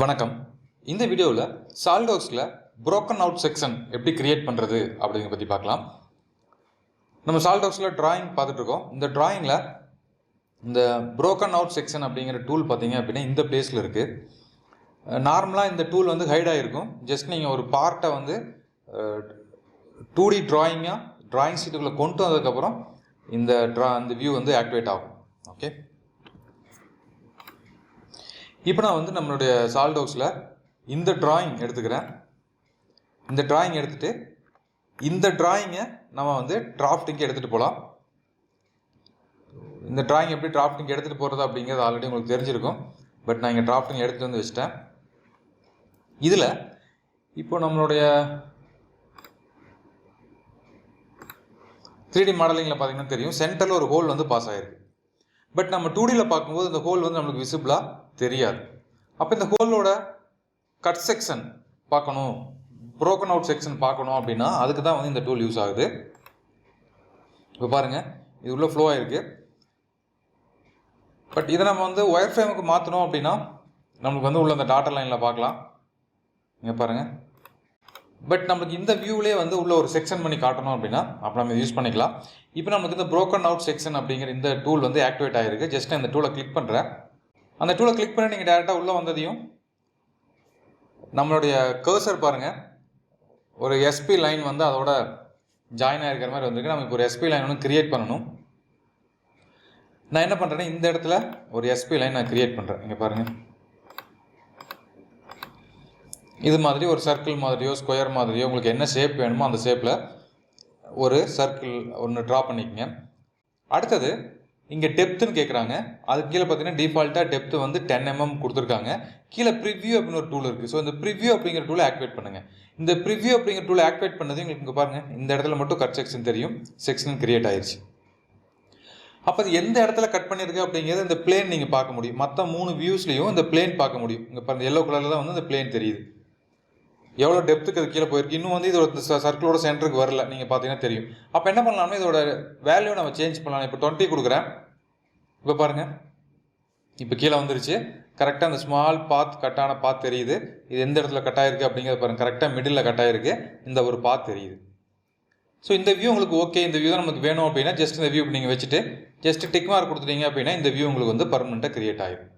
வணக்கம். இந்த வீடியோவில் சாலிட்வொர்க்ஸில் broken out செக்ஷன் எப்படி கிரியேட் பண்ணுறது அப்படிங்கிறத பற்றி பார்க்கலாம். நம்ம சாலிட்வொர்க்ஸில் டிராயிங் பார்த்துட்ருக்கோம். இந்த டிராயிங்கில் இந்த broken out செக்ஷன் அப்படிங்கிற டூல் பார்த்தீங்க அப்படின்னா இந்த பிளேஸில் இருக்குது. நார்மலாக இந்த டூல் வந்து ஹைட் ஆகிருக்கும். ஜஸ்ட் நீங்கள் ஒரு பார்ட்டை வந்து 2D டிராயிங் ஷீட்டுக்குள்ளே கொண்டு வந்ததுக்கப்புறம் இந்த வியூ வந்து ஆக்டிவேட் ஆகும். ஓகே, இப்போ நான் வந்து நம்மளுடைய சாலிட்வொர்க்ஸில் இந்த டிராயிங் எடுத்துக்கிறேன். இந்த டிராயிங் எடுத்துகிட்டு இந்த டிராயிங்கை நம்ம வந்து டிராஃப்டிங்க்கு எடுத்துகிட்டு போகலாம். இந்த டிராயிங் எப்படி டிராஃப்டிங் எடுத்துகிட்டு போகிறது அப்படிங்கிறது ஆல்ரெடி உங்களுக்கு தெரிஞ்சிருக்கும். பட் நான் இங்கே டிராஃப்டிங் எடுத்துகிட்டு வந்து வச்சிட்டேன். இதில் இப்போ நம்மளுடைய 3D மாடலிங்கில் பார்த்தீங்கன்னா தெரியும், சென்டரில் ஒரு ஹோல் வந்து பாஸ் ஆகிருக்கு. பட் நம்ம 2Dயில் பார்க்கும்போது இந்த ஹோல் வந்து நம்மளுக்கு விசிபிளாக தெரியாது. அப்போ இந்த ஹோலோட கட் செக்ஷன் பார்க்கணும், broken out செக்ஷன் பார்க்கணும் அப்படின்னா அதுக்கு தான் வந்து இந்த டூல் யூஸ் ஆகுது. இப்போ பாருங்கள், இது உள்ள ஃப்ளோ ஆகிருக்கு. பட் இதை நம்ம வந்து ஒயர் ஃப்ரேமுக்கு மாற்றணும் அப்படின்னா நம்மளுக்கு வந்து உள்ள அந்த டாட்டர் லைனில் பார்க்கலாம். இங்கே பாருங்கள். பட் நம்மளுக்கு இந்த வியூவிலே வந்து உள்ள ஒரு செக்ஷன் பண்ணி காட்டணும் அப்படின்னா அப்போ நம்ம யூஸ் பண்ணிக்கலாம். இப்போ நமக்கு இந்த broken out செக்ஷன் அப்படிங்கிற இந்த டூல் வந்து ஆக்டிவேட் ஆகிருக்கு. ஜஸ்ட் இந்த டூலை கிளிக் பண்ணுறேன். அந்த டூலை கிளிக் பண்ணி நீங்கள் டேரெக்டாக உள்ளே வந்ததையும் நம்மளுடைய கர்சர் பாருங்கள், ஒரு எஸ்பி லைன் வந்து அதோட ஜாயின் ஆகிருக்கிற மாதிரி வந்திருக்கு. நமக்கு ஒரு எஸ்பி லைன் ஒன்று கிரியேட் பண்ணணும். நான் என்ன பண்ணுறேன்னா இந்த இடத்துல ஒரு எஸ்பி லைன் நான் கிரியேட் பண்ணுறேன். இங்கே பாருங்கள், இது மாதிரி ஒரு சர்க்கிள் மாதிரியோ ஸ்கொயர் மாதிரியோ உங்களுக்கு என்ன ஷேப் வேணுமோ அந்த ஷேப்பில் ஒரு சர்க்கிள் ஒன்று ட்ரா பண்ணிக்கங்க. அடுத்தது இங்கே டெப்த்துன்னு கேட்குறாங்க. அதுக்கு கீழே பார்த்தீங்கன்னா டிஃபால்ட்டாக டெப்த்து வந்து 10 mm கொடுத்துருக்காங்க. கீழே ப்ரிவ்யூ அப்படின்னு ஒரு டூல் இருக்குது. ஸோ இந்த ப்ரிவ்யூ அப்படிங்கிற டூலை ஆக்டிவேட் பண்ணுங்கள். இந்த ப்ரிவ்யூ அப்படிங்கிற டூலை ஆக்டிவேட் பண்ணது உங்களுக்கு இங்கே பாருங்கள், இந்த இடத்துல மட்டும் கட் செக்ஷன் தெரியும், செக்ஷன் கிரியேட் ஆயிடுச்சு. அப்போ அது எந்த இடத்துல கட் பண்ணியிருக்கு அப்படிங்கிறது இந்த பிளேன் நீங்கள் பார்க்க முடியும். மற்ற 3 வியூஸ்லையும் இந்த பிளேன் பார்க்க முடியும். இங்கே பாருங்கள், எல்லோ கலரில் தான் வந்து இந்த பிளேன் தெரியுது. எவ்வளோ டெப்த்துக்கு அது கீழே போயிருக்கு. இன்னும் வந்து இதோட சர்க்கிளோட சென்டருக்கு வரல, நீங்கள் பார்த்தீங்கன்னா தெரியும். அப்போ என்ன பண்ணலாம்னா இதோட வேல்யூ நம்ம சேஞ்ச் பண்ணலாம். இப்போ 20 கொடுக்குறேன். இப்போ பாருங்கள், இப்போ கீழே வந்துருச்சு. கரெக்டாக அந்த ஸ்மால் பாத் கட்டான பாத் தெரியுது. இது எந்த இடத்துல கட் ஆகிருக்கு அப்படிங்கிறத பாருங்கள், கரெக்டாக மிடில் கட் ஆகிருக்கு. இந்த ஒரு பாத் தெரியுது. ஸோ இந்த வியூ உங்களுக்கு ஓகே, இந்த வியூ தான் நமக்கு வேணும் அப்படின்னா ஜஸ்ட் இந்த வியூ நீங்கள் வச்சுட்டு ஜஸ்ட் டிக் மார்க் கொடுத்துட்டீங்க அப்படின்னா இந்த வியூ உங்களுக்கு வந்து பர்மனெண்ட்டாக கிரியேட் ஆகிடும்.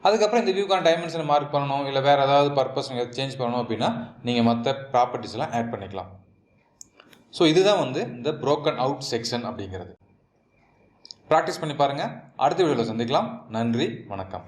அதுக்கப்புறம் இந்த வியூக்கான டைமென்ஷனை மார்க் பண்ணணும், இல்லை வேறு ஏதாவது பர்பஸ் நீங்கள் சேஞ்ச் பண்ணணும் அப்படின்னா நீங்கள் மற்ற ப்ராப்பர்ட்டிஸ் எல்லாம் ஆட் பண்ணிக்கலாம். ஸோ இதுதான் வந்து இந்த broken out செக்ஷன் அப்படிங்கிறது. ப்ராக்டிஸ் பண்ணி பாருங்கள். அடுத்த வீடியோவில் சந்திக்கலாம். நன்றி, வணக்கம்.